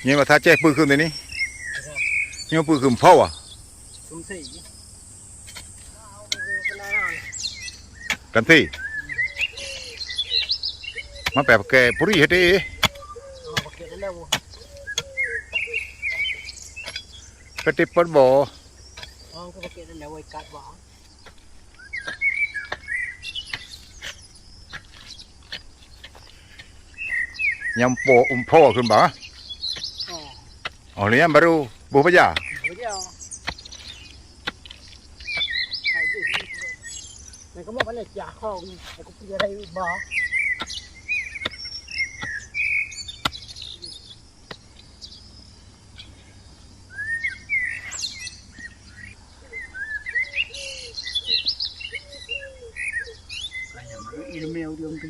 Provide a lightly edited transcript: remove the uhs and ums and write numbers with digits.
nhưng mà tha che bự khum thế ní nhưng bự khum phao à cần thi mà bẹp cái puri hết đi cái tip bớt bỏ nhầm bộ phao khum bà ini yang baru buah paja. Kamu apa lagi aku pergi dari bawah. Ini mel dia